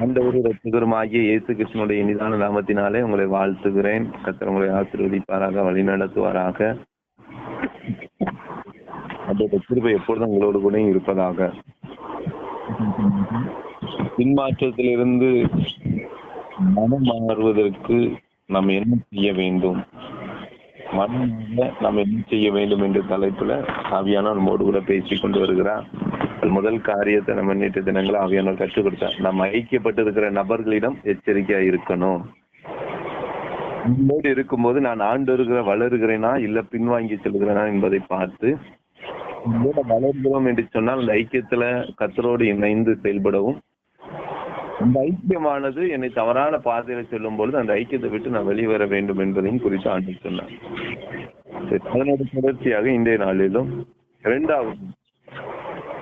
ஆண்டவர் ரட்சகருமாகிய இயேசு கிறிஸ்துவினுடைய இனிதான நாமத்தினாலே உங்களை வாழ்த்துகிறேன். கர்த்தர் உங்களை ஆசீர்வதிப்பாராக, வழி நடத்துவாராக. அவருடைய கிருபை எப்பொழுதும் உங்களோடு கூட இருப்பதாக. பின்மாற்றத்திலிருந்து மனம் மாறுவதற்கு நாம் என்ன செய்ய வேண்டும், மனமாக நாம் என்ன செய்ய வேண்டும் என்ற தலைப்புல ஆவியானவர் நம்மோடு கூட பேசி கொண்டு வருகிறார். முதல் காரியத்தை நம்ம நேற்று தினங்களை ஆவியானவர் கற்றுக் கொடுத்தார். நம்ம ஐக்கியப்பட்டிருக்கிற நபர்களிடம் எச்சரிக்கையா இருக்கணும். நம்மோடு இருக்கும்போது நான் ஆண்டு வளருகிறேனா இல்ல பின்வாங்கி செல்கிறேனா என்பதை பார்த்து வளர்கிறோம் என்று சொன்னால் அந்த ஐக்கியத்துல கர்த்தரோடு இணைந்து செயல்படவும், அந்த ஐக்கியமானது என்னை தவறான பாதையில செல்லும் பொழுது அந்த ஐக்கியத்தை விட்டு நான் வெளிவர வேண்டும் என்பதையும் குறித்து ஆண்டு சொன்னார். அதனோட தொடர்ச்சியாக இன்றைய நாளிலும் இரண்டாவது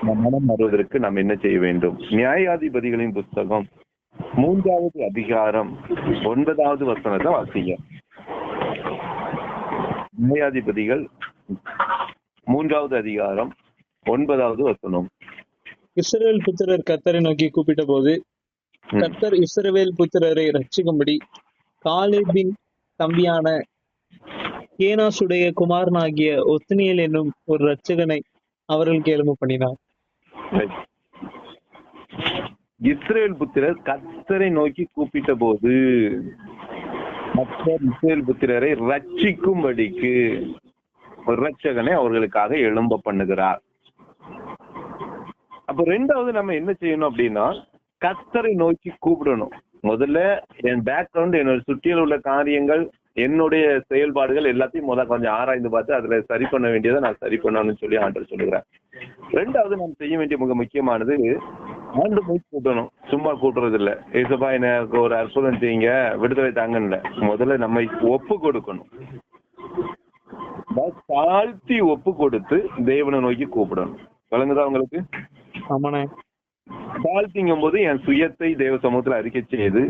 மனம் மாறுவதற்கு நாம் என்ன செய்ய வேண்டும். நியாயாதிபதிகளின் புத்தகம் 3வது அதிகாரம் 9வது வசனத்தை வாசிங்க. நியாயாதிபதிகள் 3வது அதிகாரம் 9வது வசனம். இஸ்ரவேல் புத்திரர் கர்த்தரை நோக்கி கூப்பிட்ட போது கர்த்தர் இஸ்ரவேல் புத்திரரை ரட்சிக்கும்படி காலேபின் தம்பியான கேனாசுடைய குமாரனாகிய ஒத்னியேல் என்னும் ஒரு ரட்சகனை அவர்களுக்கு எழும்ப பண்ணினார். இஸ்ரவேல் புத்திரர் கர்த்தரை நோக்கி கூப்பிட்ட போது கர்த்தர் இஸ்ரவேல் புத்திரரை ரட்சிக்கும்படிக்கு ஒரு ரட்சகனை அவர்களுக்காக எழும்ப பண்ணுகிறார். அப்ப ரெண்டாவது நம்ம என்ன செய்யணும் அப்படின்னா, கர்த்தரை நோக்கி கூப்பிடணும். முதல்ல என் பேக்ரவுண்ட், என்னோட சுற்றியில் உள்ள காரியங்கள், என்னுடைய செயல்பாடுகள் எல்லாத்தையும் கொஞ்சம் ஆராய்ந்து பார்த்து அதுல சரி பண்ண வேண்டியதை நான் சரி பண்ணணும்னு சொல்லி ஆண்டவர் சொல்லுகிறேன். ரெண்டாவது நாம் செய்ய வேண்டிய மிக முக்கியமானது, ஆண்டு போய் கூட்டணும். சும்மா கூட்டுறது இல்லை. ஏசப்பா எனக்கு ஒரு அற்புதம் செய்யுங்க, விடுதலை தாங்கன்னு. முதல்ல நம்மை ஒப்பு கொடுக்கணும். தாழ்த்தி ஒப்பு கொடுத்து தேவனை நோக்கி கூப்பிடணும். விளங்குதா உங்களுக்கு? ஆமாண்ணே. தாழ்த்திங்கும் போது என் சுயத்தை தேவ சமூகத்துல அறிக்கை செய்து,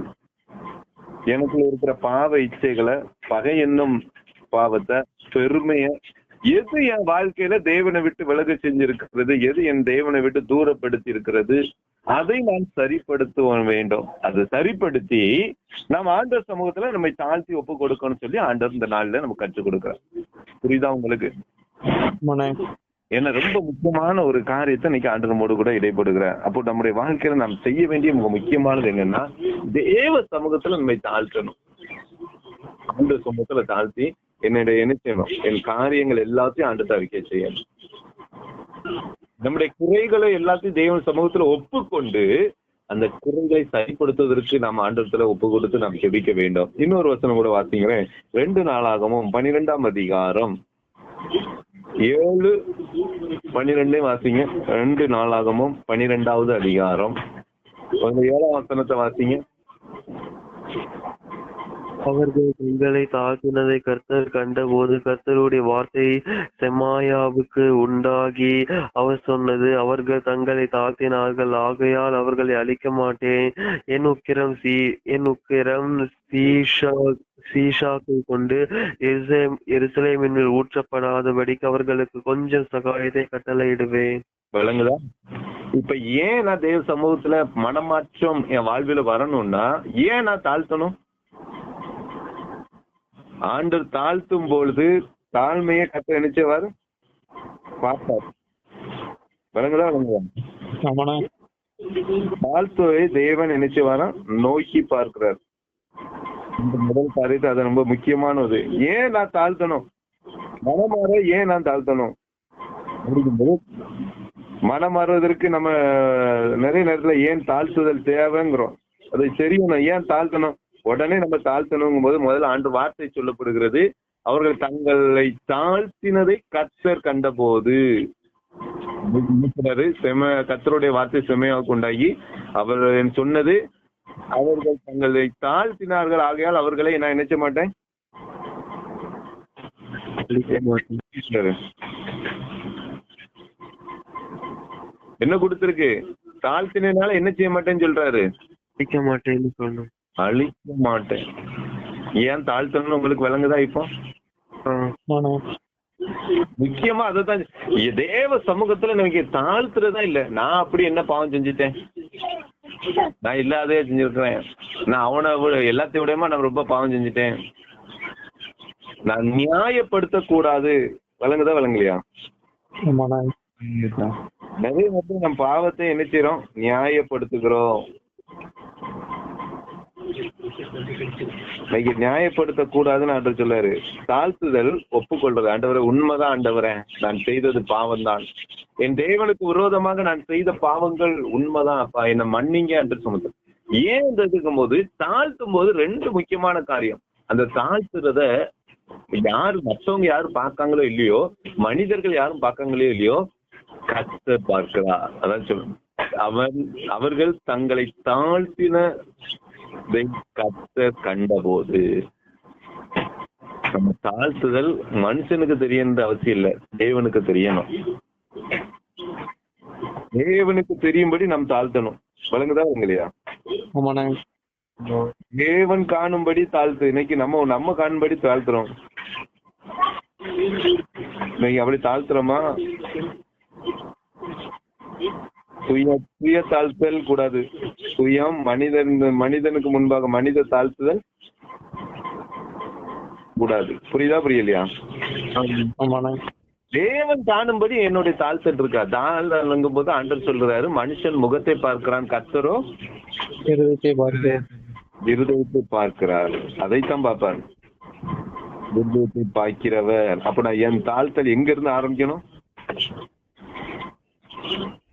எனக்குள்ள இருக்கிற பாவ இச்சைகளை, பகை என்னும் பாவத்தை, பெருமைய, எது என் வாழ்க்கையில தேவனை விட்டு விலக செஞ்சிருக்கிறது, எது என் தேவனை விட்டு தூரப்படுத்தி இருக்கிறது, அதை நான் சரிப்படுத்த வேண்டும். அதை சரிப்படுத்தி நாம் ஆண்டவர் சமூகத்துல நம்மை தாழ்த்தி ஒப்பு கொடுக்கணும்னு சொல்லி ஆண்டவர் இந்த நாள்ல நம்ம கற்றுக் கொடுக்கிறோம். புரியுதா உங்களுக்கு? ஏன்னா ரொம்ப முக்கியமான ஒரு காரியத்தை இன்னைக்கு ஆண்டவர் நம்மோடு கூட இடைப்படுகிறார். அப்போ நம்முடைய வாழ்க்கையில நாம் செய்ய வேண்டிய மிக முக்கியமானது என்னன்னா, தேவ சமூகத்துல நம்மை தாழ்த்தணும். ஆண்டவர் சமூகத்துல தாழ்த்தி என்னுடைய என்ன செய்யணும், என் காரியங்கள் எல்லாத்தையும் ஆண்டவர் அறிக்கை செய்யணும். நம்முடைய குறைகளை எல்லாத்தையும் தேவ சமூகத்துல ஒப்புக்கொண்டு அந்த குறைகளை சரிப்படுத்துவதற்கு நாம் ஆண்டவத்துல ஒப்பு கொடுத்து நாம் ஜெபிக்க வேண்டும். இன்னொரு வசனம் கூட வாசிக்கிறேன். 2 நாளாகமும் 12ஆம் அதிகாரம் 7-12 வாசிங்க. 2 நாளாகமும் 12வது அதிகாரம் 7ஆம் வசனத்தை வாசிங்க. அவர்கள் தங்களை தாக்கினதை கர்த்தர் கண்டபோது கர்த்தருடைய வார்த்தை செமாயாவுக்கு உண்டாகி அவர் சொன்னது, அவர்கள் தங்களை தாக்கினார்கள், ஆகையால் அவர்களை அழிக்க மாட்டேன். என் உக்கிரம் சீஷாக்கை கொண்டு எருசலேமின் மேல் ஊற்றப்படாதபடிக்கு அவர்களுக்கு கொஞ்சம் சகாயத்தை கட்டளையிடுவேன். விளங்குதா? இப்ப ஏன் நான் தேவ சமூகத்துல மனமாற்றம் என் வாழ்வில வரணும்னா, ஏன் நான் தாழ்த்தணும்? ஆண்டவர் தாழ்த்தும் பொழுது தாழ்மையை கத்த நினைச்சவாரு பார்த்தார். விளங்குதா? விளங்குதா? தாழ்த்துவை தேவன் நினைச்சவாரா நோக்கி பார்க்கிறார். இந்த முதல் காரியத்தை அது ரொம்ப முக்கியமானது. ஏன் நான் தாழ்த்தணும்? மனமாற ஏன் நான் தாழ்த்தணும் அப்படிங்கும்போது, மனம் மாறுவதற்கு நம்ம நிறைய நேரத்துல ஏன் தாழ்த்துதல் தேவைங்கிறோம். அதை தெரியணும். ஏன் தாழ்த்தணும்? உடனே நம்ம தாழ்த்தணுங்கும் போது முதல்ல ஆண்டு வார்த்தை சொல்லப்படுகிறது, அவர்கள் தங்களை தாழ்த்தினதை கர்த்தர் கண்டபோது. கர்த்தருடைய வார்த்தை செமையாக உண்டாகி அவர் சொன்னது, அவர்கள் தங்களை தாழ்த்தினார்கள், ஆகையால் அவர்களை நான் நினைச்ச மாட்டேன். என்ன கொடுத்திருக்கு? தாழ்த்தினால என்ன செய்ய மாட்டேன்னு சொல்றாரு? அழிக்க மாட்டேன்னு சொல்லணும். அழிக்க மாட்டேன். ஏன் தாழ்த்தணும்னு உங்களுக்கு விளங்குதா? இப்போ முக்கியமா அதான் தேவ சமூகத்துல நமக்கு தாழ்த்துறதா இல்ல. நான் அப்படி என்ன பாவம் செஞ்சுட்டேன், நான் இல்லாதே செஞ்சிருக்கிறேன், நான் அவனை எல்லாத்தையும் விடமா நான் ரொம்ப பாவம் செஞ்சுட்டேன். நான் நியாயப்படுத்த கூடாது. விளங்குதா விளங்கலையா? நிறைய வந்து நம்ம பாவத்தை என்ன செய்யறோம்? நியாயப்படுத்துகிறோம். நியாயப்படுத்த கூடாதுன்னு ஆண்டவர் சொல்லாரு. தாழ்த்துதல் ஒப்புக்கொள்றது. ஆண்டவரை உண்மைதான் ஆண்டவரே, நான் செய்தது பாவம் தான், என் தேவனுக்கு விரோதமாக நான் செய்த பாவங்கள் உண்மைதான் அப்பா, என்ன மன்னிங்க என்று சொன்னது. ஏன் இருக்கும் போது தாழ்த்தும் போது ரெண்டு முக்கியமான காரியம். அந்த தாழ்த்துறத யாரு மற்றவங்க யாரும் பார்க்காங்களோ இல்லையோ, மனிதர்கள் யாரும் பார்க்காங்களோ இல்லையோ, கர்த்தர் பார்க்கிறார். அதான் சொல்லணும். அவர்கள் தங்களை தாழ்த்தின கர்த்தர் கண்டபோது. நம்ம தாழ்த்துதல் மனுஷனுக்கு தெரியன்ற அவசியம் இல்லை, தேவனுக்கு தெரியணும். தேவனுக்கு தெரியும்படி நம்ம தாழ்த்தணும். வழங்குதா இல்லையா? தேவன் காணும்படி தாழ்த்து. இன்னைக்கு நம்ம காணும்படி தாழ்த்துறோம். இன்னைக்கு அப்படி தாழ்த்துறோமா? சுய தாழ்த்தல் கூடாது. சுயம் மனிதனுக்கு முன்பாக மனித தாழ்த்துதல் கூடாது. புரியுதா புரியலையா? தேவன் காணும்படி என்னுடைய தாழ்த்தல் இருக்கா? தாழ்ங்கும் போது ஆண்டவர் சொல்றாரு, மனுஷன் முகத்தை பார்க்கிறான், கர்த்தரோ இருதயத்தை பார்க்கிறார். அதைத்தான் பார்ப்பார். இருதயத்தை பார்க்கிறவர். அப்ப நான் என் தாழ்த்தல் எங்க இருந்து ஆரம்பிக்கணும்?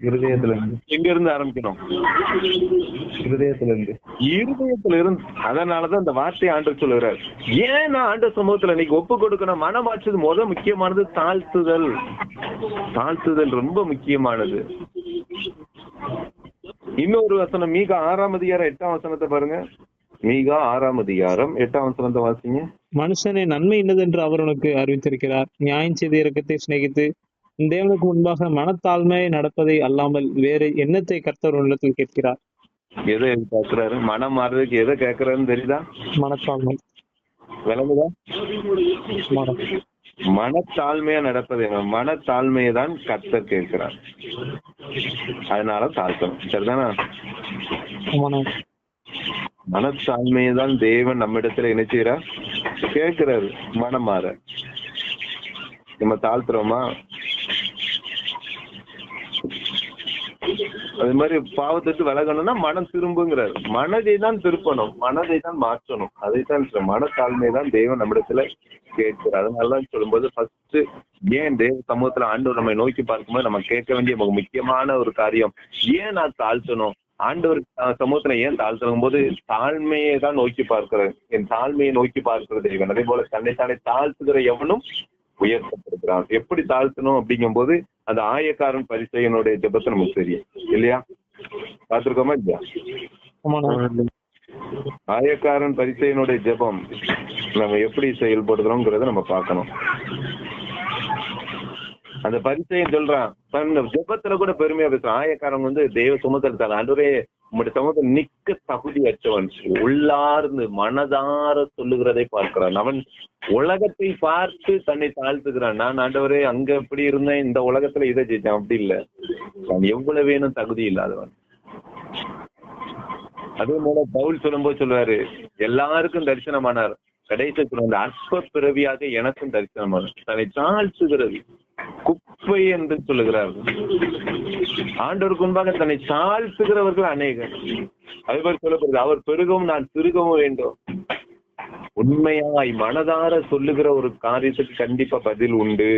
இருதயத்துல இருந்து. எங்க இருந்து ஆரம்பிக்கணும்? இருதயத்துல இருந்து. அதனாலதான் அந்த வார்த்தையை ஆண்டவர் சொல்லுகிறார். ஏன் நான் ஆண்டவர் சமூகத்துல இன்னைக்கு ஒப்பு கொடுக்கணும்? மனமாற்றது முக்கியமானது தாழ்த்துதல். தாழ்த்துதல் ரொம்ப முக்கியமானது. இன்னொரு வசனம், மீகா 6:8 பாருங்க. மீகா 6:8 வாசிங்க. மனுஷனை நன்மை இன்னதென்று அவர் உனக்கு அறிவித்திருக்கிறார். நியாயம் செய்த இரக்கத்தை சிநேகித்து தேவனுக்கு முன்பாக மனத்தாழ்மையை நடப்பதை அல்லாமல் வேறு எண்ணத்தை கர்த்தர் உள்ளத்தில் கேட்கிறார். எதை கேட்கிறாரு? மனம் மாறுறதுக்கு எதை கேட்கிறாருன்னு தெரியுதா? மனத்தாழ்மை. விளங்குதா? மனத்தாழ்மையா நடப்பது. மனத்தாழ்மையை தான் கர்த்தர் கேட்கிறார். அதனால தாழ்த்தணும். சரிதானா? மனத்தாழ்மையை தான் தேவன் நம்மிடத்துல என்ன செய்யறார்? கேட்கிறாரு. மனம் மாற நம்ம தாழ்த்துறோமா? அது மாதிரி பாவத்துக்கு விலகணும்னா மனம் திரும்புங்கிறார். மனதை தான் திருப்பணும், மனதை தான் மாற்றணும். அதைத்தான் மனத்தாழ்மையை தான் தேவன் நம்மிடத்துல கேட்கிறார். அதனாலதான் சொல்லும்போது ஃபர்ஸ்ட் ஏன் தேவ சமூகத்துல ஆண்டவர் நம்மை நோக்கி பார்க்கும்போது நம்ம கேட்க வேண்டிய முக்கியமான ஒரு காரியம், ஏன் நான் தாழ்த்தணும்? ஆண்டவர் சமூகத்துல ஏன் தாழ்த்தணும் போது தாழ்மையை தான் நோக்கி பார்க்கிறேன். என் தாழ்மையை நோக்கி பார்க்கிற தேவன். அதே போல தன்னைத்தானே தாழ்த்துகிற எவனும் உயர்த்தப்படுகிறான். எப்படி தாழ்த்தணும் அப்படிங்கும் போது அந்த ஆயக்காரன் பரிசேயனுடைய ஜெபத்தை நமக்கு தெரியும் இல்லையா? பார்த்திருக்கோமா இல்லையா? ஆயக்காரன் பரிசேயனுடைய ஜெபம் நம்ம எப்படி செயல்படுறோம்ங்கிறத நம்ம பார்க்கணும். அந்த பரிசேயன் சொல்றான், தன் ஜெபத்துல கூட பெருமையா பேசுறான். ஆயக்காரன் வந்து தேவ சுமத்தல் ஆண்டவரே உங்களுடைய சமூகத்தில் நிக்க தகுதி அற்றவன், உள்ளார்ந்து மனதார சொல்லுகிறதை பார்க்கிறான். அவன் உலகத்தை பார்த்து தன்னை தாழ்த்துக்கிறான். நான் ஆண்டவரே அங்க எப்படி இருந்தேன், இந்த உலகத்துல இதை ஜெயிச்சேன். அப்படி இல்லை, நான் எவ்வளவு வேணும் தகுதி இல்லாதவன். அதே போல பவுல் சொல்லும்போது சொல்லுவாரு, எல்லாருக்கும் தரிசனமானார், கடைசி சொல்ற அற்ப பிறவியாக எனக்கும் தரிசனமானார். தன்னை தாழ்த்துகிறது குப்பை என்று சொல்லுகிறார்கள். ஆண்டவருக்கு முன்பாக தன்னை தாழ்த்துகிறவர்கள் அநேகர். அதே மாதிரி சொல்லப்படுது, அவர் பெருகவும் நான் சிறுகவும் வேண்டும். உண்மையாய் மனதார சொல்லுகிற ஒரு காரியத்துக்கு கண்டிப்பா பதில் உண்டு.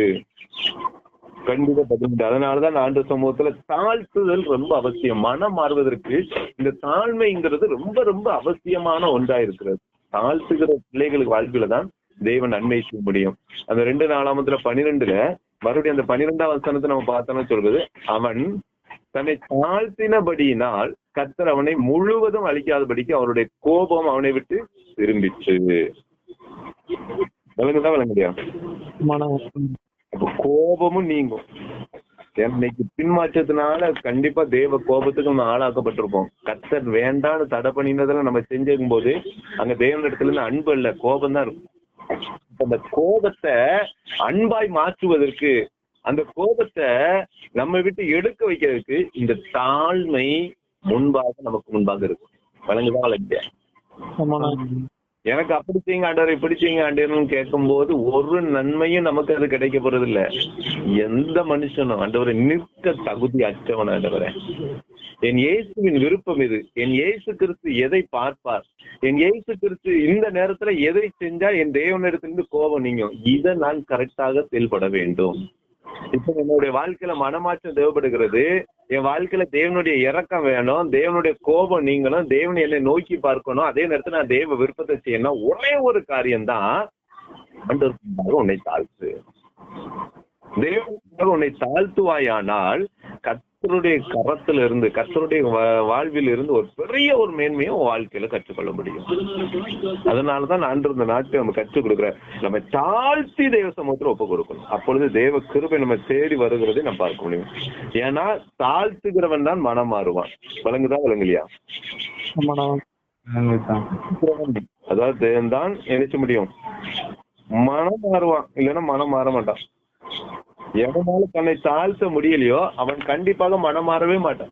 கண்டிப்பா பதில் உண்டு. அதனாலதான் ஆண்டு சமூகத்துல தாழ்த்துதல் ரொம்ப அவசியம். மனம் மாறுவதற்கு இந்த தாழ்மைங்கிறது ரொம்ப ரொம்ப அவசியமான ஒன்றா இருக்கிறது. தாழ்த்துகிற பிள்ளைகளுக்கு வாழ்க்கையில தான் தேவன் நன்மை செய்ய முடியும். அந்த 2:12 மறுபடியும் அந்த 12ஆம் வசனத்தை நம்ம பார்த்தோம்னா சொல்றது, அவன் தன்னை தாழ்த்தினபடியினால் கர்த்தர் அவனை முழுவதும் அழிக்காதபடிக்கு அவருடைய கோபம் அவனை விட்டு திரும்பிச்சு. விளங்குதான் விளங்குறியா? அப்ப கோபமும் நீங்கும். இன்னைக்கு பின்மாற்றத்தினால கண்டிப்பா தேவ கோபத்துக்கு நம்ம ஆளாக்கப்பட்டிருப்போம். கர்த்தர் வேண்டான்னு தடை பண்ணினதெல்லாம் நம்ம செஞ்சிருக்கும் போது அங்க தேவன் இடத்துல இருந்து அன்பு இல்ல, கோபம் தான் இருக்கும். அந்த கோபத்தை அன்பாய் மாற்றுவதற்கு, அந்த கோபத்தை நம்ம விட்டு எடுக்க வைக்கிறதுக்கு இந்த தாழ்மை முன்பாக நமக்கு முன்பாக இருக்கும். வழங்குதான் வழங்கிய ஆமாண்ணா. எனக்கு அப்படி செய்யுங்க ஆண்டவர், இப்படி செய்யுங்க ஆண்டவர்னு கேட்கும் போது ஒரு நன்மையும் நமக்கு அது கிடைக்க போறது இல்ல. எந்த மனுஷனும் ஆண்டவரை நிற்க தகுதி அற்றவன் ஆண்டவரை, என் இயேசுவின் விருப்பம் இது, என் இயேசு கிறிஸ்து எதை பார்ப்பார், என் இயேசு கிறிஸ்து இந்த நேரத்துல எதை செஞ்சா என் தேவனிடத்திலிருந்து கோபம் நீங்கும், இதை நான் கரெக்டாக செயல்பட வேண்டும். இப்ப என்னுடைய வாழ்க்கையில மனமாற்றம் தேவைப்படுகிறது, என் வாழ்க்கையில தேவனுடைய இரக்கம் வேணும், தேவனுடைய கோபம் நீங்கணும், தேவன் என்னை நோக்கி பார்க்கணும், அதே நேரத்துல நான் தேவ விருப்பத்தை செய்யணும். ஒரே ஒரு காரியம்தான், ஆண்டவருக்காக உன்னை தாழ்த்து. தேவனுக்காக உன்னை தாழ்த்துவாயானால் கர்த்தருடைய கரத்துல இருந்து, கர்த்தருடைய வாழ்வில் இருந்து ஒரு பெரிய ஒரு மேன்மையை உன் வாழ்க்கையில கற்றுக்கொள்ள முடியும். அதனாலதான் நான் இந்த நாட்டை நம்ம கற்றுக் கொடுக்குறேன். நம்ம தாழ்த்தி தேவ சமூகத்துல ஒப்பு கொடுக்கணும். அப்பொழுது தேவ கிருபை நம்ம தேடி வருகிறதை நம்ம பார்க்க முடியும். ஏன்னா தாழ்த்துகிறவன் தான் மனம் மாறுவான். விளங்குதான் விளங்குலையா? அதாவது தேவன் தான் நினைச்ச முடியும், மனம் மாறுவான், இல்லைன்னா மனம் மாற மாட்டான். எவனால தன்னை தாழ்த்த முடியலையோ அவன் கண்டிப்பாக மனம் மாறவே மாட்டான்.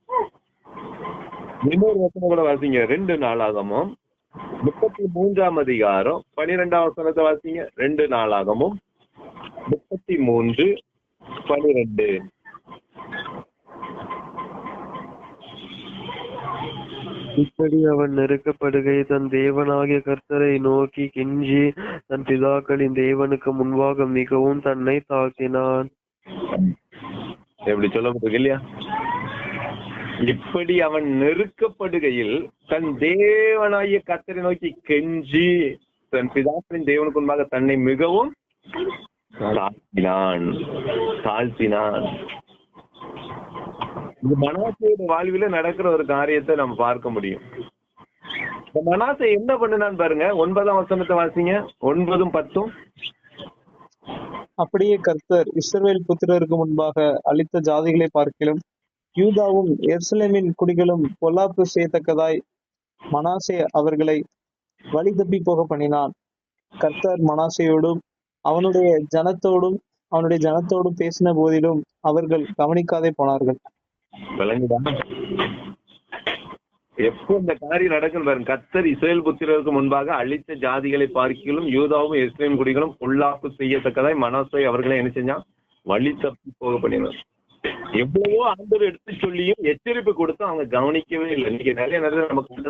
இன்னொரு வசனம் கூட வாசிங்க, 2 நாளாகமும் 33ஆம் அதிகாரம் 12ஆம் வசனத்தை வாசிங்க. 2 நாளாகமும் 33:12. இப்படி அவன் நெருக்கப்படுகை தன் தேவனாகிய கர்த்தரை நோக்கி கெஞ்சி தன் பிதாக்களின் தேவனுக்கு முன்பாக மிகவும் தன்னை தாழ்த்தினான். எப்படி சொல்லப்பட்டிருக்கு இல்லையா? இப்படி அவன் நெருக்கப்படுகையில் தன் தேவனாகிய கர்த்தரை நோக்கி கெஞ்சி தன் பிதாக்களின் தேவனுக்கு முன்பாக தன்னை மிகவும் தாழ்த்தினான். இது மனாசேயோட வாழ்வில நடக்கிற ஒரு காரியத்தை நம்ம பார்க்க முடியும். இந்த மனாசே என்ன பண்ணுனான்னு பாருங்க. 9ஆம் வசனத்தை வாசிங்க, 9, 10. அப்படியே கர்த்தர் இஸ்ரவேல் புத்திரருக்கு முன்பாக அளித்த ஜாதிகளை பார்க்கிலும் யூதாவும் எருசலேமின் குடிகளும் பொல்லாப்பு செய்யத்தக்கதாய் மனாசே அவர்களை வழி தப்பி போக பண்ணினான். கர்த்தர் மனாசேயோடும் அவனுடைய ஜனத்தோடும் பேசின போதிலும் அவர்கள் கவனிக்காதே போனார்கள். விளங்குதா? எப்போ இந்த காரியம் நடக்கும் பாருங்க. கர்த்தர் இஸ்ரவேல் புத்திரருக்கு முன்பாக அழித்த ஜாதிகளை பார்க்கிலும் யூதாவும் எருசலேம் குடிகளும் பொல்லாப்பு செய்யத்தக்கதாய் மனாசே அவர்களை என்ன செஞ்சான்? வழி தப்பி போக பண்ணினார். எவ்வளவோ ஆண்டவர் எடுத்து சொல்லியும் எச்சரிப்பு கொடுத்தும் அவங்க கவனிக்கவே இல்லை. இன்னைக்கு நிறைய நமக்கு இந்த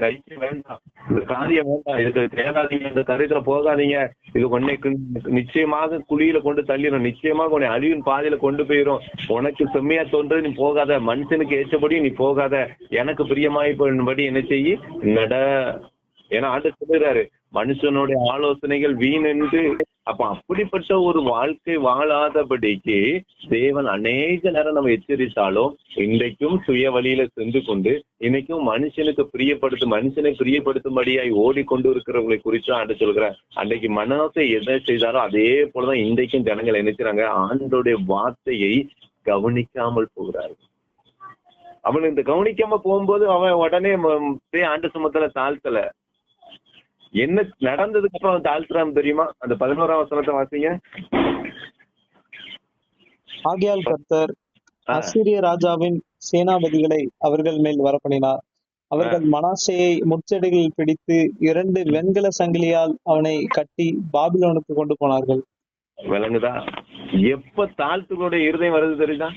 தைரியம் வேண்டாம், இந்த காரியம் வேண்டாம், இதுக்கு தேடாதீங்க, இந்த கருத்துல போகாதீங்க, இது உன்னை நிச்சயமாக குழியில கொண்டு தள்ளிடும், நிச்சயமாக உன்னை அழிவின் பாதையில கொண்டு போயிடும், உனக்கு செம்மையா தோன்றது நீ போகாத, மனுஷனுக்கு ஏற்றபடி நீ போகாத, எனக்கு பிரியமாய் படி என்ன செய்யி நட. ஏன்னா ஆண்டு சொல்லுறாரு, மனுஷனுடைய ஆலோசனைகள் வீண் என்று. அப்ப அப்படிப்பட்ட ஒரு வாழ்க்கை வாழாதபடிக்கு தேவன் அநேக நேரம் நம்ம எச்சரித்தாலும் இன்றைக்கும் சுய வழியில சென்று கொண்டு இன்னைக்கும் மனுஷனை பிரியப்படுத்தும்படியாய் ஓடிக்கொண்டு இருக்கிறவங்களை குறித்து ஆண்டு சொல்கிறார். அன்றைக்கு மனசை எதை செய்தாரோ அதே போலதான் இன்றைக்கும் ஜனங்கள் நினைக்கிறாங்க, ஆண்டோடைய வார்த்தையை கவனிக்காமல் போகிறார்கள். அவன் இந்த கவனிக்காம போகும்போது அவன் உடனே ஆண்டு சுமத்தல தாழ்த்தல. என்ன நடந்ததுக்கு அப்புறம் அவன் தாழ்த்துறான்னு தெரியுமா? அந்த 11ஆம் வசனத்தை வாசிங்க. ஆகையால் கர்த்தர் அசீரிய ராஜாவின் சேனாபதிகளை அவர்கள் மேல் வரப்பண்ணினார். அவர்கள் மனாசேயை முச்செடிகளில் பிடித்து 2 வெண்கல சங்கிலியால் அவனை கட்டி பாபிலோனுக்கு கொண்டு போனார்கள். விளங்குதா? எப்ப தாழ்த்துகளுடைய இருதயம் வருது தெரியுதா?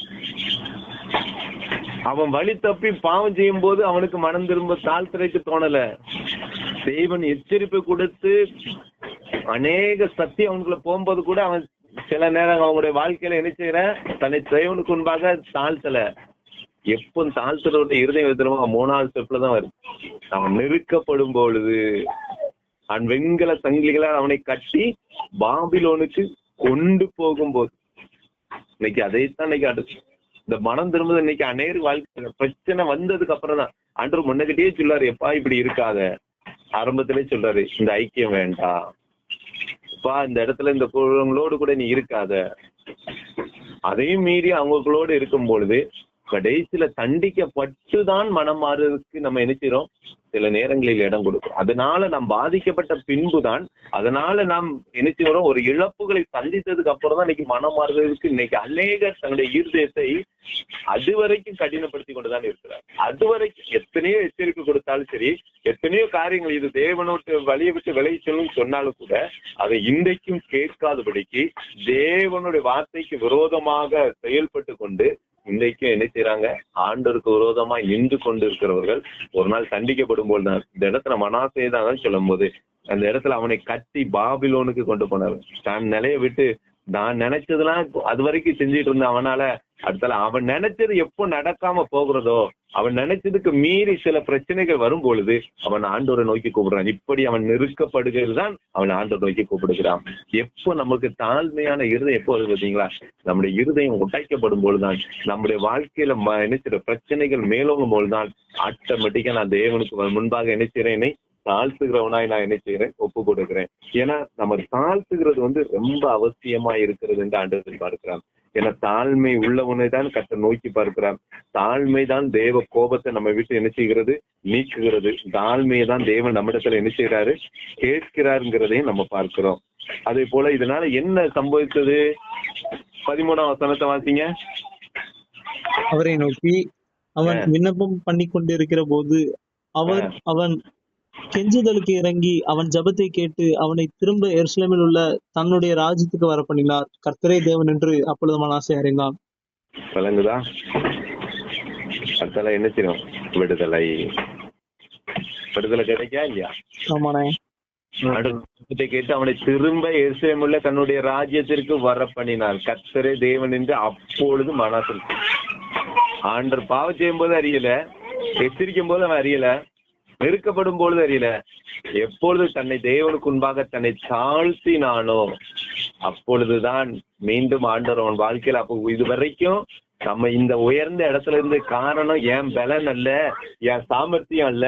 அவன் வழி தப்பி பாவம் செய்யும் போது அவனுக்கு மனம் திரும்ப தாழ்த்துறைக்கு தோணல. தேவன் எச்சரிப்பை கொடுத்து அநேக சக்தி அவனுக்குள்ள போகும்போது கூட அவன் சில நேரம் அவனுடைய வாழ்க்கையில என்ன செய்யற, தன்னை தேவனுக்கு முன்பாக தாழ்த்தல. எப்போ தாழ்த்துறோட இருதயம் எடுத்துருமோ 3ஆவது ஸ்டெப்ல தான் வருது. அவன் நெருக்கப்படும் பொழுது அவன் வெண்கல சங்கிலிகளால் அவனை கட்டி பாபிலோனுக்கு கொண்டு போகும்போது, இன்னைக்கு அதைத்தான் இன்னைக்கு அடுத்து இந்த மனம் திரும்புது. இன்னைக்கு அநேக வாழ்க்கை பிரச்சனை வந்ததுக்கு அப்புறம் தான் ஆண்டவர் முன்னகிட்டே சொல்லாரு, எப்பா இப்படி இருக்காத. ஆரம்பத்திலே சொல்றாரு, இந்த ஐக்கியம் வேண்டாம் அப்பா, இந்த இடத்துல இந்த குழந்தைங்களோடு கூட நீ இருக்காத. அதையும் மீறி அவங்களோடு இருக்கும் பொழுது கடைசியில தண்டிக்கப்பட்டுதான் மனம் மாறுறதுக்கு நம்ம நினைக்கிறோம் சில நேரங்களில் இடம் கொடுக்கும். அதனால நாம் பாதிக்கப்பட்ட பின்புதான், அதனால நாம் நினைச்சு வரோம், ஒரு இழப்புகளை சந்தித்ததுக்கு அப்புறம் தான் இன்னைக்கு மனம் மாறுவதற்கு இன்னைக்கு அநேகர் தன்னுடைய இருதயத்தை அதுவரைக்கும் கடினப்படுத்தி கொண்டுதான் இருக்கிறார். அதுவரைக்கும் எத்தனையோ எச்சரிக்கை கொடுத்தாலும் சரி, எத்தனையோ காரியங்கள் இது தேவனோட்டு வழியை விட்டு விலகி செல்லும் சொன்னாலும் கூட அதை இன்றைக்கும் கேட்காதபடிக்கு தேவனுடைய வார்த்தைக்கு விரோதமாக செயல்பட்டு கொண்டு இன்றைக்கும் என்ன செய்யறாங்க, ஆண்டவருக்கு விரோதமா நின்று கொண்டு இருக்கிறவர்கள் ஒரு நாள் தண்டிக்கப்படும் போதுதான். இந்த இடத்துல மனாசே தான் சொல்லும் போது, அந்த இடத்துல அவனை கட்டி பாபிலோனுக்கு கொண்டு போனார். தான் நிலைய விட்டு நான் நினைச்சதெல்லாம் அது வரைக்கும் செஞ்சுட்டு இருந்த அவனால அடுத்தால அவன் நினைச்சது எப்போ நடக்காம போகிறதோ, அவன் நினைச்சதுக்கு மீறி சில பிரச்சனைகள் வரும் பொழுது அவன் ஆண்டவரை நோக்கி கூப்பிடுறான். இப்படி அவன் நெருக்கப்படுகிறது தான் அவன் ஆண்டவரை நோக்கி கூப்பிடுகிறான். எப்போ நமக்கு தாழ்மையான இருதயம் எப்போ வருது பார்த்தீங்களா, நம்முடைய இருதயம் உடைக்கப்படும் பொழுதுதான், நம்முடைய வாழ்க்கையில நினைச்சிற பிரச்சனைகள் மேலோங்கும் பொழுதுதான் ஆட்டோமேட்டிக்கா நான் தேவனுக்கு முன்பாக என்ன செய்றேன், தாழ்த்துகிறவனாய் நான் என்ன செய்யறேன், ஒப்பு கொடுக்கிறேன். ஏன்னா நம்ம தாழ்த்துகிறது ரொம்ப அவசியமா இருக்கிறது என்று ஆண்டவர் பார்க்கிறான். ஏன்னா தாழ்மை உள்ளவனை தான் கர்த்தர் நோக்கி பார்க்கிறான். தாழ்மை தான் தேவ கோபத்தை நம்ம விட்டு என்ன செய்கிறது, நீக்குகிறது. தாழ்மையை தான் தேவன் நம்மிடத்துல என்ன செய்யறாரு, கேட்கிறாருங்கிறதையும் நம்ம பார்க்கிறோம். அதே போல இதனால என்ன சம்பவித்தது, 13ஆம் வசனத்தை வாசிங்க. அவரை நோக்கி அவன் விண்ணப்பம் பண்ணி கொண்டிருக்கிற போது அவன் கெஞ்சுதலுக்கு இறங்கி அவன் ஜெபத்தை கேட்டு அவனை திரும்ப எருசலேமில் உள்ள தன்னுடைய ராஜ்யத்துக்கு வர பண்ணினார். கர்த்தரே தேவன் என்று அப்பொழுது மனாசே அறிந்தான். விளங்குதா? அடுத்தால என்ன செய்யணும், விடுதலை கிடைக்கா இல்லையா? ஆமாண்ணே. அடுத்த கேட்டு அவனை திரும்ப எருசலேமில் உள்ள தன்னுடைய ராஜ்யத்திற்கு வர பண்ணினார். கர்த்தரே தேவன் என்று அப்பொழுது மனாசே. ஆண்டவர் பாவம் செய்யும் போது அறியல, எச்சரிக்கும் போது அவன் அறியல, நெருக்கப்படும் பொழுது அறியல. எப்பொழுது தன்னை தேவனுக்கு முன்பாக தன்னை தாழ்த்தினானோ அப்பொழுதுதான் மீண்டும் ஆண்டவர் அவன் வாழ்க்கையில. அப்போ இதுவரைக்கும் நம்ம இந்த உயர்ந்த இடத்துல இருந்து காரணம் என் பலன் அல்ல, என் சாமர்த்தியம் அல்ல,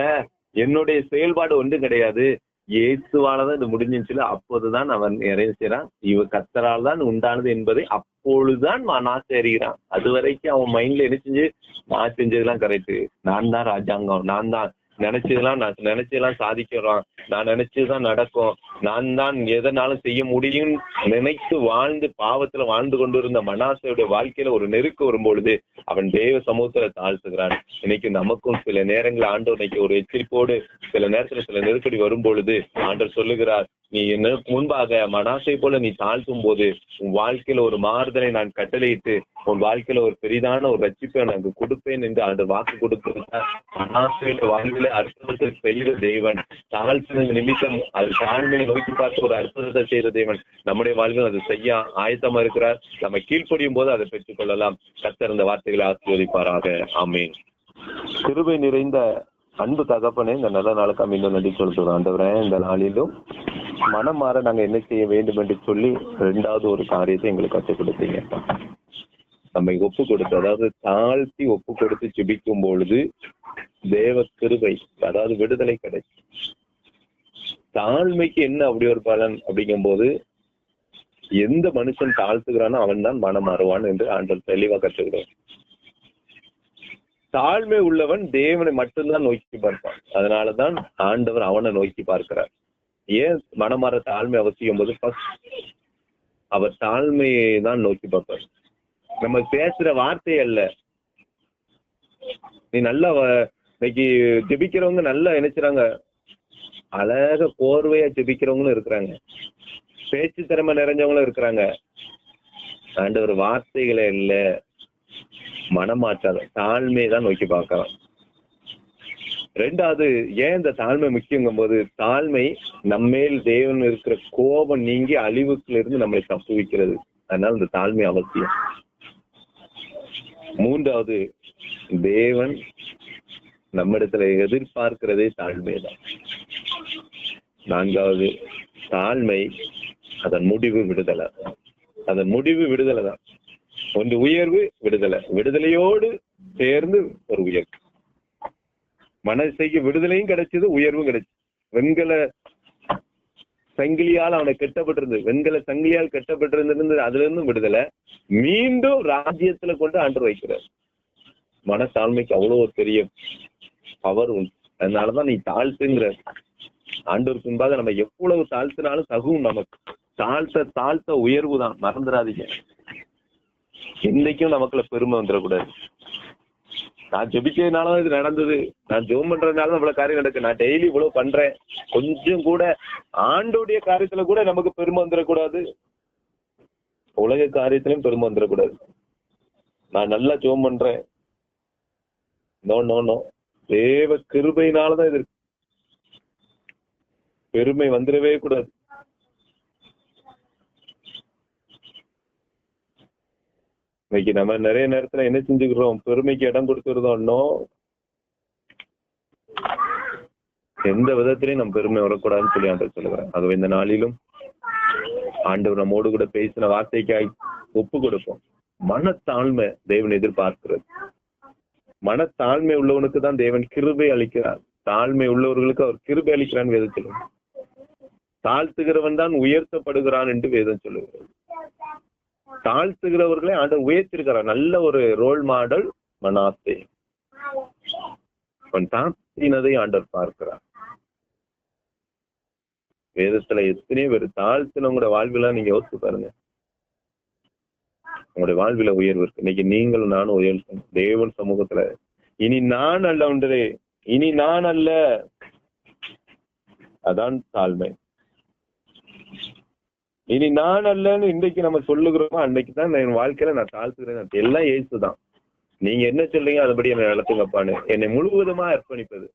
என்னுடைய செயல்பாடு ஒன்றும் கிடையாது, இயேசுவாலதான் இது முடிஞ்சிச்சுல. அப்போதுதான் அவன் நிறைய செய்யறான், இவ கர்த்தரால் தான் உண்டானது என்பதை அப்பொழுதுதான் மனாசே அறிகிறான். அது வரைக்கும் அவன் மைண்ட்ல என்ன செஞ்சு, நான் செஞ்சதெல்லாம் கரெக்டு, நான் தான் ராஜாங்கம், நான் தான் நினைச்சதெல்லாம் சாதிக்கிறோம், நான் நினைச்சதுதான் நடக்கும், நான் தான் எதனாலும் செய்ய முடியும் நினைத்து வாழ்ந்து பாவத்துல வாழ்ந்து கொண்டு இருந்த மனாசேயுடைய வாழ்க்கையில ஒரு நெருக்கம் வரும்பொழுது அவன் தேவ சமூகத்துல தாழ்த்துகிறான். இன்னைக்கு நமக்கும் சில நேரங்கள் ஆண்டவர் இன்னைக்கு ஒரு எச்சரிப்போடு சில நேரத்துல சில நெருக்கடி வரும் பொழுது ஆண்டவர் சொல்லுகிறார், நீ என்ன முன்பாக மனாசை போல நீ தாழ்த்தும் போது உன் வாழ்க்கையில ஒரு மாறுதலை நான் கட்டளையிட்டு உன் வாழ்க்கையில ஒரு பெரிதான ஒரு ரட்சிப்பை எனக்கு கொடுப்பேன் என்று அந்த வாக்கு கொடுத்திருந்தார். மனாசையோட வாழ்க்கையில அற்புதத்தை செய்கிற தேவன், தாழ்த்தின நிமித்தம் அது தாழ்மையை நோக்கி பார்த்து ஒரு அற்புதத்தை செய்கிற தேவன் நம்முடைய வாழ்க்கையில் அதை செய்ய ஆயத்தமா இருக்கிறார். நம்ம கீழ்ப்படியும் போது அதை பெற்றுக் கொள்ளலாம். கர்த்தர் இந்த வார்த்தைகளை ஆசீர்வதிப்பாராக. ஆமென். கிருபை நிறைந்த அன்பு தகப்பனே, இந்த நல்ல நாளுக்கு மீண்டும் நன்றி சொல்றோம் ஆண்டவரே. இந்த நாளிலும் மனம் மாற நாங்க என்ன செய்ய வேண்டும் என்று சொல்லி 2வது ஒரு காரியத்தை எங்களுக்கு கற்றுக் கொடுத்தீங்க. நம்ம ஒப்பு கொடுத்து, அதாவது தாழ்த்தி ஒப்பு கொடுத்து ஜெபிக்கும் பொழுது தேவ கிருபை, அதாவது விடுதலை கிடைக்கும். தாழ்மைக்கு என்ன அப்படி ஒரு பலன் அப்படிங்கும் போது, எந்த மனுஷன் தாழ்த்துகிறானோ அவன் தான் மனம் மாறுவான் என்று ஆண்டவர் தெளிவா கற்றுக்கிறோம். தாழ்மை உள்ளவன் தேவனை மட்டும்தான் நோக்கி பார்ப்பான். அதனாலதான் ஆண்டவர் அவனை நோக்கி பார்க்கிறார். ஏன் மனமாற தாழ்மை அவசியம் போது அவர் தாழ்மையை தான் நோக்கி பார்ப்பார். நம்ம பேசுற வார்த்தை அல்ல. நீ நல்லா இன்னைக்கு ஜெபிக்கிறவங்க நல்லா நினைச்சுறாங்க, அழக கோர்வையா ஜெபிக்கிறவங்களும் இருக்கிறாங்க, பேச்சு திறமை நிறைஞ்சவங்களும் இருக்கிறாங்க. ஆண்டவர் வார்த்தைகளே இல்ல, மனமாற்றாத தாழ்மையை தான் நோக்கி பார்க்கலாம். 2வது ஏன் இந்த தாழ்மை முக்கியங்கும் போது, தாழ்மை நம்மேல் தேவன் இருக்கிற கோபம் நீங்கி அழிவுக்குள்ள இருந்து நம்மளை தப்புவிக்கிறது. அதனால இந்த தாழ்மை அவசியம். 3வது தேவன் நம்மிடத்துல எதிர்பார்க்கிறதே தாழ்மை தான். 4வது தாழ்மை, அதன் முடிவு விடுதலை. அதன் முடிவு விடுதலை தான். ஒன்று உயர்வு, விடுதலை, விடுதலையோடு சேர்ந்து ஒரு உயர்வு. மனசைக்கு விடுதலையும் கிடைச்சது, உயர்வும் கிடைச்சது. வெண்கல சங்கிலியால் அவனை கெட்டப்பட்டிருந்தது, வெண்கல சங்கிலியால் கெட்டப்பட்டிருந்திருந்தது, அதுல இருந்தும் விடுதலை, மீண்டும் ராஜ்யத்துல கொண்டு ஆண்டு வைக்கிறார். மனத்தாழ்மைக்கு அவ்வளவு ஒரு பெரிய பவர் உண்டு. அதனாலதான் நீ தாழ்த்துங்கிற. ஆண்டவருக்கு முன்பாக நம்ம எவ்வளவு தாழ்த்தினாலும் தகும். நமக்கு தாழ்த்த தாழ்த்த உயர்வு தான், மறந்துடாதீங்க. என்னைக்கும் நமக்குள்ள பெருமை வந்துடக்கூடாது. நான் ஜெபிச்சதுனால இது நடந்தது, நான் ஜெபம் பண்றதுனால இவ்வளவு காரியம் நடக்கு, நான் டெய்லி இவ்வளவு பண்றேன், கொஞ்சம் கூட ஆண்டோடைய காரியத்துல கூட நமக்கு பெருமை வந்துடக்கூடாது. உலக காரியத்திலையும் பெருமை வந்துடக்கூடாது. நான் நல்லா ஜெபம் பண்றேன், நோ நோ நோ, தேவ கிருபையினாலதான் இது. பெருமை வந்துடவே கூடாது. இன்னைக்கு நம்ம நிறைய நேரத்துல என்ன செஞ்சுக்கிறோம், பெருமைக்கு இடம் கொடுத்துருந்தோம்னோ. எந்த விதத்திலையும் நம்ம பெருமை வரக்கூடாதுன்னு சொல்லி ஆண்டவர் சொல்லுகிறேன். ஆகவே இந்த நாளிலும் ஆண்டவர் நம்மோடு கூட பேசின வார்த்தைக்காய் ஒப்பு கொடுப்போம். மனத்தாழ்மை தேவன் எதிர்பார்க்கிறது. மனத்தாழ்மை உள்ளவனுக்கு தான் தேவன் கிருபை அளிக்கிறார். தாழ்மை உள்ளவர்களுக்கு அவர் கிருபை அளிக்கிறான் வேதம் சொல்லுங்க. தாழ்த்துகிறவன் தான் உயர்த்தப்படுகிறான் என்று வேதம் சொல்லுகிறது. தாழ்த்துகிறவர்களை ஆண்டவர் உயர்த்திருக்கிறார். நல்ல ஒரு ரோல் மாடல் மனாசே. அவன் தாழ்த்தினதை ஆண்டவர் பார்க்கிறார். வேதத்துல எத்தனையோ பேர் தாழ்த்தினவங்களோட வாழ்வில நீங்க யோசிச்சு பாருங்க. உங்களுடைய வாழ்வில உயர்வு இருக்கு. இன்னைக்கு நீங்களும் நானும் உயர்வு தேவன் சமூகத்துல. இனி நான் அல்ல ஒன்றே, இனி நான் அல்ல, அதான் தாழ்மை. இனி நான் அல்லன்னு இன்றைக்கு நம்ம சொல்லுகிறோமோ அன்னைக்குதான் என் வாழ்க்கையில நான் தாழ்த்துக்கிறேன். எல்லாம் ஏசுதான். நீங்க என்ன சொல்றீங்க அதுபடி என்னை நடத்துங்கப்பான்னு என்னை முழுவதுமா அர்ப்பணிப்பது.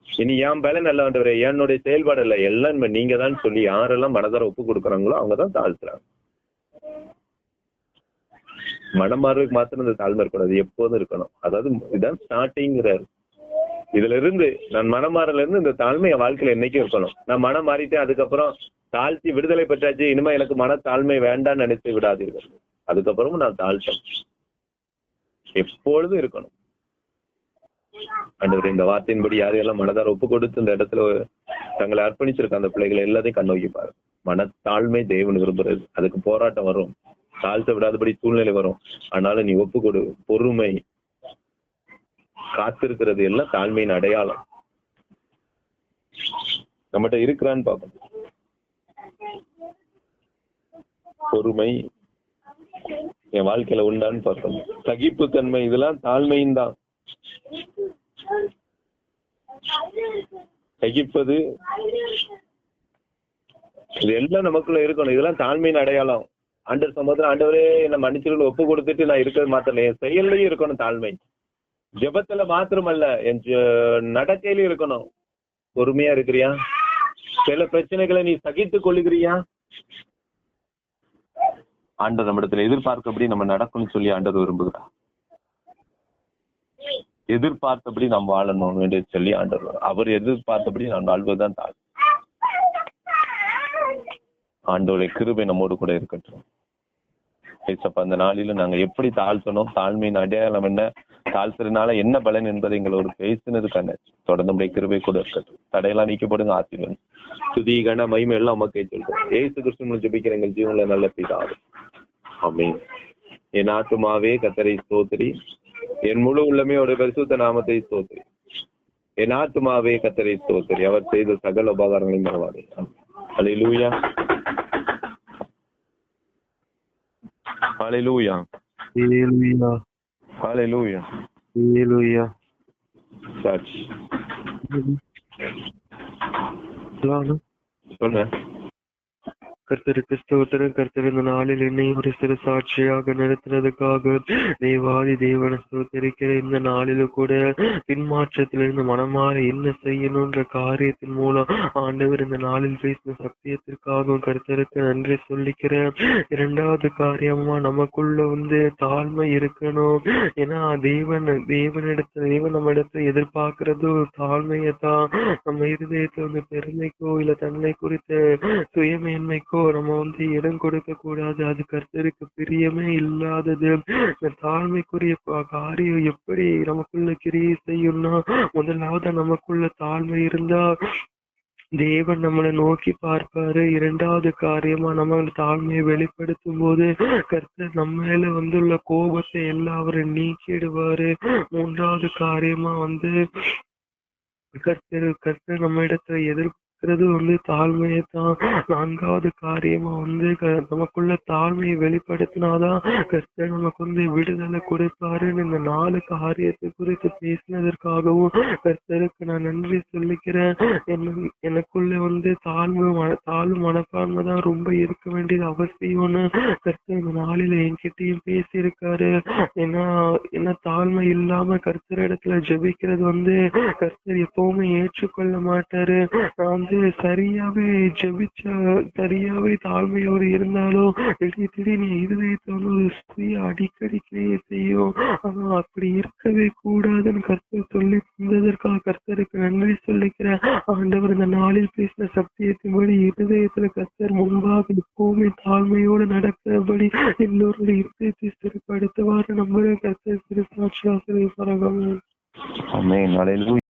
இனி என் பல நல்லவன்றவரே, என்னுடைய செயல்பாடு இல்லை, எல்லாம் நீங்க தான் சொல்லி யாரெல்லாம் மனதார ஒப்பு கொடுக்குறாங்களோ அவங்கதான் தாழ்த்துறாங்க. மனமார்வுக்கு மாத்திரம் இந்த தாழ்மை இருக்கக்கூடாது, எப்போதும் இருக்கணும். அதாவது இதுதான் ஸ்டார்டிங்கிறாரு. இதுல இருந்து நான் மனமாறல இருந்து இந்த தாழ்மை என் வாழ்க்கையில என்னைக்கும் இருக்கணும். நான் மனம் மாறிட்டேன், அதுக்கப்புறம் தாழ்த்தி விடுதலை பெற்றாச்சு, இனிமே எனக்கு மன தாழ்மை வேண்டாம்னு நினைத்து விடாதீர்கள். அதுக்கப்புறமும் நான் தாழ்த்தம் எப்பொழுதும் இருக்கணும். ஆண்டவர் இந்த வார்த்தையின்படி யாரையெல்லாம் மனதார ஒப்பு கொடுத்து இந்த இடத்துல தங்களை அர்ப்பணிச்சிருக்க அந்த பிள்ளைகளை எல்லாத்தையும் கண்ணோக்கி பாரு. மனத்தாழ்மை தேவன் விரும்புறது. அதுக்கு போராட்டம் வரும், தாழ்த்த விடாதபடி சூழ்நிலை வரும். ஆனாலும் நீ ஒப்பு கொடு. பொறுமை, காத்திருக்கிறது எல்லாம் தாழ்மையின் அடையாளம். நம்மகிட்ட இருக்கிறான்னு பார்க்கணும். பொறுமை என் வாழ்க்கையில உண்டான்னு பார்க்கணும். சகிப்புத்தன்மை, இதெல்லாம் தாழ்மையின் தான். சகிப்பது இது எல்லாம் நமக்குள்ள இருக்கணும். இதெல்லாம் தாழ்மையின் அடையாளம். ஆண்டவர் சம்பவத்துல ஆண்டவரே என்ன மன்னிச்சுகள் ஒப்பு கொடுத்துட்டு நான் இருக்கிறது மாத்திரம் என் செயல்லையும் இருக்கணும் தாழ்மை. ஜெபத்துல மாத்திரமல்ல, என் நடக்கையிலும் இருக்கணும். பொறுமையா இருக்கிறியா? சில பிரச்சனைகளை நீ சகித்துக் கொள்ளுகிறியா? ஆண்டவர் நம்மிடத்துல எதிர்பார்க்கப்படி நம்ம நடக்கணும்னு சொல்லி ஆண்டவர் விரும்புகிறார். எதிர்பார்த்தபடி நாம் வாழணும் என்று சொல்லி ஆண்டவர், அவர் எதிர்பார்த்தபடி நான் வாழ்வதுதான் தாழ். ஆண்டவருடைய கிருபை நம்மோடு கூட இருக்கட்டும். அந்த நாளில நாங்க எப்படி தாழ்த்தணும், தாழ்மையின் அடையாளம் என்ன, தாழ்த்துறதுனால என்ன பலன் என்பதை எங்களோட பேசினதுக்கான தொடர்ந்து நம்முடைய கிருபை கூட இருக்கட்டும். தடையெல்லாம் நீக்கப்படுங்க. ஆசீர்வாதம், துதி, கன, மகிமை எல்லாம் நமக்கே சொல்றோம். ஏசு கிறிஸ்து ஜெபிக்கிற எங்கள் ஜீவன்ல நல்ல பிதாவே, ஆமென். என் ஆத்துமாவே கர்த்தரை ஸ்தோத்திரி, என் முழு உள்ளமே ஒரு பரிசுத்த நாமத்தை ஸ்தோத்திரி. என் ஆத்துமாவே கர்த்தரை ஸ்தோத்திரி, அவர் செய்த சகல உபகாரங்களையும் மறவாதே. அல்லேலூயா, ஹல்லேலூயா, ஹல்லேலூயா, ஹல்லேலூயா, ஹல்லேலூயா. சர்ச் சொல்லுங்க. கர்த்தருக்கு ஸ்தோத்திரம். கர்த்தர் இந்த நாளில் என்னை ஒரு சிறு சாட்சியாக நடத்தினதுக்காக தேவாதி தேவனை ஸ்தோத்திரிக்கிற. இந்த நாளில கூட பின்மாற்றத்திலிருந்து மனமாற என்ன செய்யணும்ன்ற காரியத்தின் மூலம் ஆண்டவர் இந்த நாளில் பேசின சத்தியத்திற்காகவும் கர்த்தருக்கு நன்றி சொல்லிக்கிறேன். இரண்டாவது காரியமா நமக்குள்ள தாழ்மை இருக்கணும். ஏன்னா தேவன் நம்ம இடத்துல எதிர்பார்க்கறது தாழ்மையத்தான். நம்ம இருதயத்துல பெருமைக்கோ இல்ல தன்னை குறித்த சுயமேன்மைக்கோ நம்ம இடம் கொடுக்க கூடாது. அது கர்த்தருக்கு பிரியமே இல்லாதது. இந்த தாழ்மைக்குரிய காரியம் எப்படி நமக்குள்ள கிரியை செய்யும்னா, முதலாவது நமக்குள்ள தாழ்மை இருந்தா தேவன் நம்மளை நோக்கி பார்ப்பாரு. இரண்டாவது காரியமா நம்ம தாழ்மையை வெளிப்படுத்தும் போது கர்த்தர் நம்ம மேல வந்துள்ள கோபத்தை எல்லாம் அவரை நீக்கிடுவாரு. மூன்றாவது காரியமா கர்த்தர் நம்ம இடத்துல எதிர்க்கிறது வந்து தாழ்மையை தான். 4வது காரியமா வந்து நமக்குள்ள தாழ்மையை வெளிப்படுத்தினாதான் கர்த்தர் நமக்கு வந்து விடுதலை கொடுப்பாருன்னு இந்த 4 காரியத்தை குறித்து பேசினதற்காகவும் கர்த்தருக்கு நான் நன்றி சொல்லிக்கிறேன். எனக்குள்ள வந்து தாழ்வு மனப்பான்மை தான் ரொம்ப இருக்க வேண்டியது அவசியம்னு கர்த்தர் இந்த நாளில என்கிட்டயும் பேசியிருக்காரு. ஏன்னா தாழ்மை இல்லாம கர்த்தர் இடத்துல ஜெபிக்கிறது வந்து கர்த்தர் எப்பவுமே ஏற்றுக்கொள்ள மாட்டாரு. நான் வந்து சரியாவே தாழ்மையோடு இருந்தாலும் திடீர்னு இருதயத்தோடு சுய அடிக்கடி கிரியை செய்யும். ஆனா அப்படி இருக்கவே கூடாதுன்னு கர்த்தர் சொல்லி தந்ததற்காக கர்த்தருக்கு நன்றி சொல்லிக்கிறேன். ஆண்டவர் இந்த நாளில் பேசின சத்தியத்தின்படி இருதயத்துல கர்த்தர் முன்பாக எப்பவுமே தாழ்மையோடு நடக்கிறபடி எல்லோருடைய இருதயத்தை சிறுபடுத்துவாரு. நம்ம கர்த்தர் சிறு சாட்சியாக ஆமென். ஹல்லேலூயா.